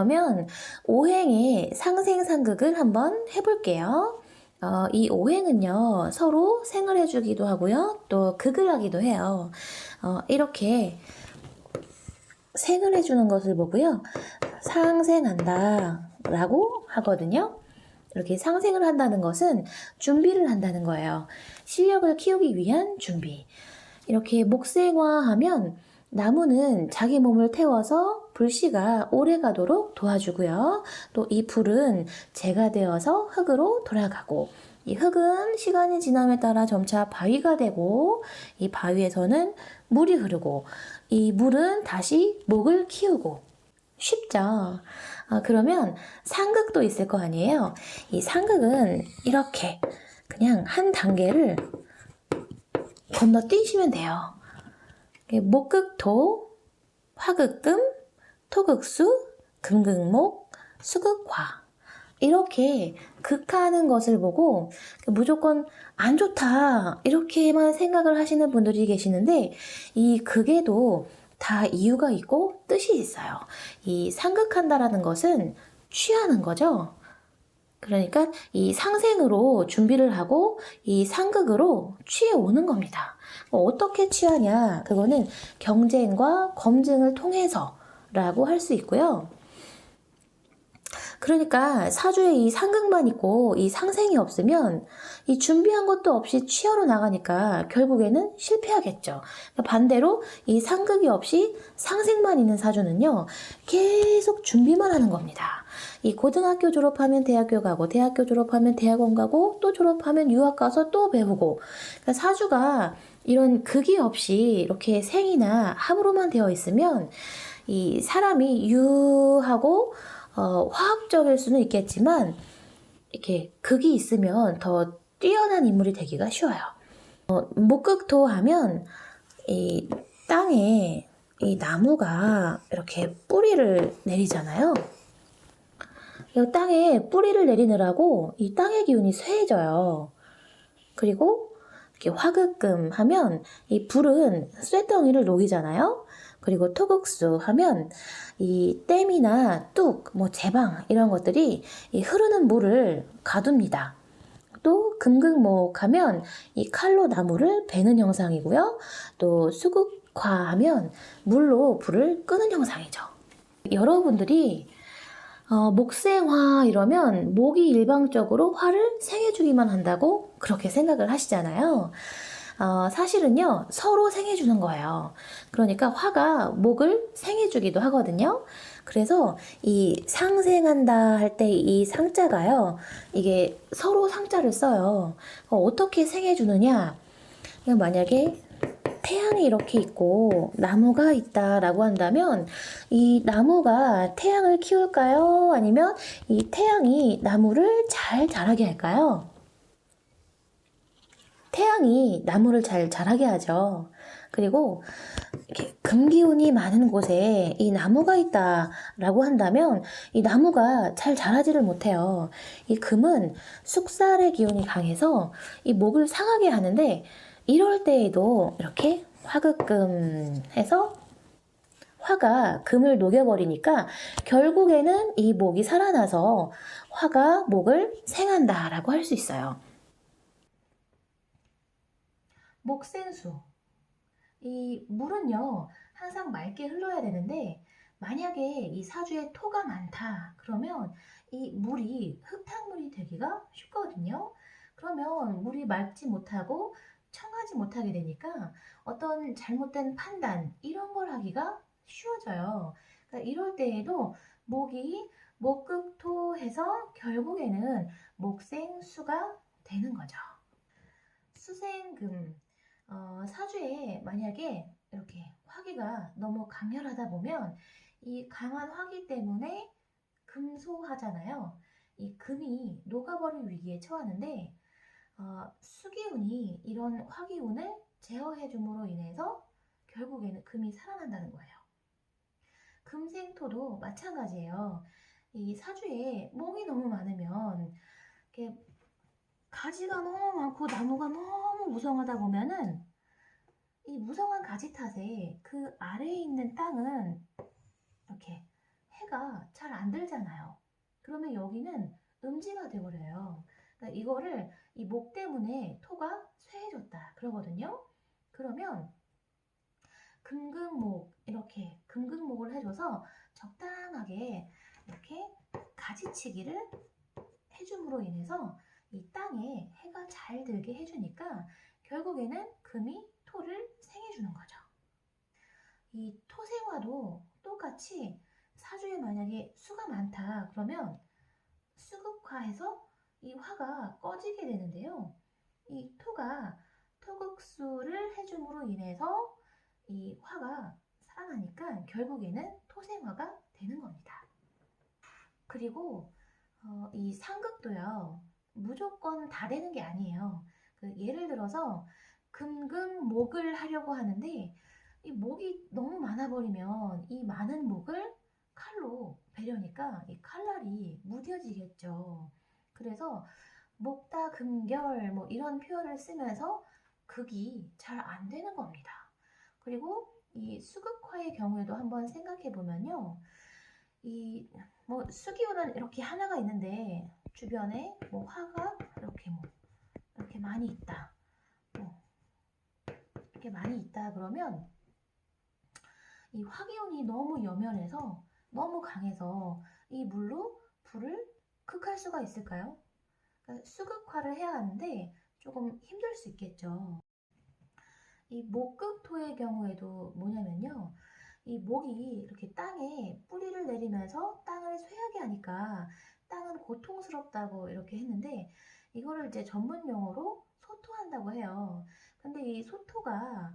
그러면 오행의 상생상극을 한번 해볼게요. 이 오행은요, 서로 생을 해주기도 하고요, 또 극을 하기도 해요. 이렇게 생을 해주는 것을 보고요, 상생한다 라고 하거든요. 이렇게 상생을 한다는 것은 준비를 한다는 거예요. 실력을 키우기 위한 준비. 이렇게 목생화하면 나무는 자기 몸을 태워서 불씨가 오래 가도록 도와주고요. 또 이 불은 재가 되어서 흙으로 돌아가고, 이 흙은 시간이 지남에 따라 점차 바위가 되고, 이 바위에서는 물이 흐르고, 이 물은 다시 목을 키우고. 쉽죠? 그러면 상극도 있을 거 아니에요? 이 상극은 이렇게 그냥 한 단계를 건너뛰시면 돼요. 목극토, 화극금, 토극수, 금극목, 수극화. 이렇게 극하는 것을 보고 무조건 안 좋다 이렇게만 생각을 하시는 분들이 계시는데, 이 극에도 다 이유가 있고 뜻이 있어요. 이 상극한다라는 것은 취하는 거죠. 그러니까 이 상생으로 준비를 하고 이 상극으로 취해오는 겁니다. 어떻게 취하냐? 그거는 경쟁과 검증을 통해서라고 할 수 있고요. 그러니까 사주에 이 상극만 있고 이 상생이 없으면 이 준비한 것도 없이 취하러 나가니까 결국에는 실패하겠죠. 반대로 이 상극이 없이 상생만 있는 사주는요, 계속 준비만 하는 겁니다. 이 고등학교 졸업하면 대학교 가고, 대학교 졸업하면 대학원 가고, 또 졸업하면 유학 가서 또 배우고. 그러니까 사주가 이런 극이 없이 이렇게 생이나 합으로만 되어 있으면 이 사람이 유하고 화학적일 수는 있겠지만 이렇게 극이 있으면 더 뛰어난 인물이 되기가 쉬워요. 목극토 하면 이 땅에 이 나무가 이렇게 뿌리를 내리잖아요. 이 땅에 뿌리를 내리느라고 이 땅의 기운이 쇠해져요. 그리고 이렇게 화극금 하면 이 불은 쇠덩이를 녹이잖아요. 그리고 토극수 하면 이 댐이나 뚝, 제방 이런 것들이 이 흐르는 물을 가둡니다. 또 금극목 하면 이 칼로 나무를 베는 형상이고요. 또 수극화 하면 물로 불을 끄는 형상이죠. 여러분들이 목생화 이러면 목이 일방적으로 화를 생해주기만 한다고 그렇게 생각을 하시잖아요. 사실은요, 서로 생해주는 거예요. 그러니까 화가 목을 생해주기도 하거든요. 그래서 이 상생한다 할 때 이 상자가요, 이게 서로 상자를 써요. 어떻게 생해주느냐? 만약에 태양이 이렇게 있고 나무가 있다라고 한다면 이 나무가 태양을 키울까요? 아니면 이 태양이 나무를 잘 자라게 할까요? 태양이 나무를 잘 자라게 하죠. 그리고 이렇게 금기운이 많은 곳에 이 나무가 있다라고 한다면 이 나무가 잘 자라지를 못해요. 이 금은 숙살의 기운이 강해서 이 목을 상하게 하는데, 이럴 때에도 이렇게 화극금 해서 화가 금을 녹여버리니까 결국에는 이 목이 살아나서 화가 목을 생한다라고 할 수 있어요. 목생수. 이 물은요, 항상 맑게 흘러야 되는데, 만약에 이 사주에 토가 많다 그러면 이 물이 흙탕물이 되기가 쉽거든요. 그러면 물이 맑지 못하고 청하지 못하게 되니까 어떤 잘못된 판단 이런 걸 하기가 쉬워져요. 그러니까 이럴 때에도 목이 목극토해서 결국에는 목생수가 되는 거죠. 수생금. 사주에 만약에 이렇게 화기가 너무 강렬하다 보면 이 강한 화기 때문에 금소하잖아요. 이 금이 녹아버릴 위기에 처하는데, 수기운이 이런 화기운을 제어해 줌으로 인해서 결국에는 금이 살아난다는 거예요. 금생토도 마찬가지예요. 이 사주에 몽이 너무 많으면 이렇게 가지가 너무 많고 나무가 너무 무성하다 보면은 이 무성한 가지 탓에 그 아래에 있는 땅은 이렇게 해가 잘 안 들잖아요. 그러면 여기는 음지가 되어버려요. 그러니까 이거를 이 목 때문에 토가 쇠해졌다 그러거든요. 그러면 금극목, 이렇게 금극목을 해줘서 적당하게 이렇게 가지치기를 해줌으로 인해서 이 땅에 해가 잘 들게 해주니까 결국에는 금이 토를 생해주는 거죠. 이 토생화도 똑같이 사주에 만약에 수가 많다 그러면 수극화해서 이 화가 꺼지게 되는데요. 이 토가 토극수를 해줌으로 인해서 이 화가 살아나니까 결국에는 토생화가 되는 겁니다. 그리고 이 상극도요. 무조건 다 되는 게 아니에요. 예를 들어서 금극목을 하려고 하는데 이 목이 너무 많아버리면 이 많은 목을 칼로 베려니까 이 칼날이 무뎌지겠죠. 그래서 목다 금결 뭐 이런 표현을 쓰면서 극이 잘 안 되는 겁니다. 그리고 이 수극화의 경우에도 한번 생각해 보면요. 이 뭐 수기호는 이렇게 하나가 있는데 주변에 뭐 화가 이렇게 많이 있다. 이렇게 많이 있다 그러면 이 화기운이 너무 여면해서 너무 강해서 이 물로 불을 극할 수가 있을까요? 그러니까 수극화를 해야 하는데 조금 힘들 수 있겠죠. 이 목극토의 경우에도 뭐냐면요. 이 목이 이렇게 땅에 뿌리를 내리면서 땅을 쇠하게 하니까 땅은 고통스럽다고 이렇게 했는데 이거를 이제 전문 용어로 소토한다고 해요. 근데 이 소토가